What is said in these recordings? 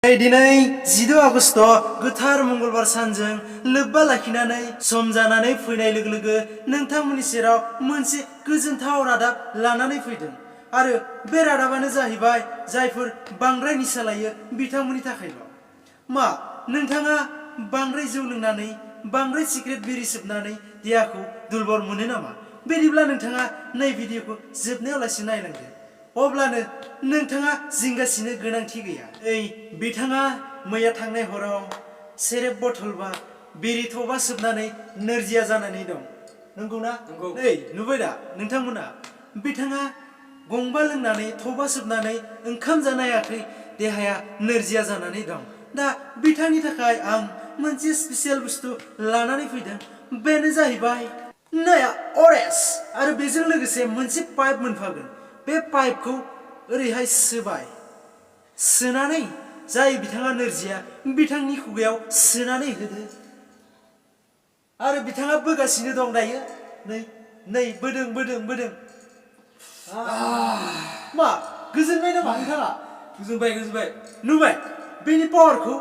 दिनै 16 आगस्ट गोथार मंगलबार सानजों लोब्बा लाखिनानै सम जानानै फैनाय लोगो लोगो नोंथांमोननि सेराव मोनसे गोजोनथाव रादाब लानानै फैदों आरो बे रादाबानो जाहैबाय जायफोर बांद्राय निसा लायो बिथांमोननि थाखायल'। मा नोंथाङा बांद्राय जौ लोंनानै बांद्राय सिगारेट बिरि सोबनानै देहाखौ दुलबर मोनो नामा? बिदिब्ला नोंथाङा नै भिडिअखौ जोबनायाव लासै नायलांदो। अब्लानो नोंथाङा जिंगासिनो गोनांथि गैया। बिथाङा मैया थांनाय हराव सेरेब बथलबा बिरि थबा सोबनानै नोरजिया जानानै दं। नंगौना? नंगौ। नुबाय दा नोंथांमोना? बिथाङा गंबा लोंनानै थबा सोबनानै ओंखाम जानो हायाखै, देहाया नोरजिया जानानै दं। दा बिथांनि थाखाय आं मोनसे स्पेसियेल बुस्थु लानानै फैदों। बेनो जाहैबाय नाया ORS आरो बेजों लोगोसे मोनसे पाइप मोनफागोन। बे पाइपखौ ओरैहाय सोनानै जाय बिथाङा नोरजिया बिथांनि खुगायाव सोनानै होदो आरो बिथाङा बोगासिनो दं दायो। नै बोदों। मा गोजोनबाय नामा नोंथाङा? गोजोनबाय। नुबाय बेनि पावारखौ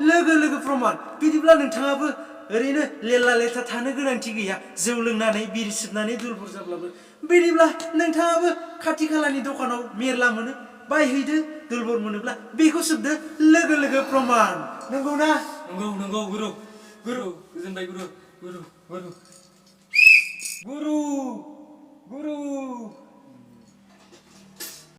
लोगो प्रमान। बिदिब्ला नोंथाङाबो ओरैनो लेला लेथा थानो गोनांथि गैया जौ लोंनानै बिरि सोबनानै दुलबर जाब्लाबो। बिदिब्ला नोंथाङाबो खाथि खालानि दखानाव मेरला मोनो, बायहैदो। दुलबर मोनोब्ला बेखौ सोबदो लोगो प्रमान। नंगौना? नंगौ गुरु गोजोनबाय गुरु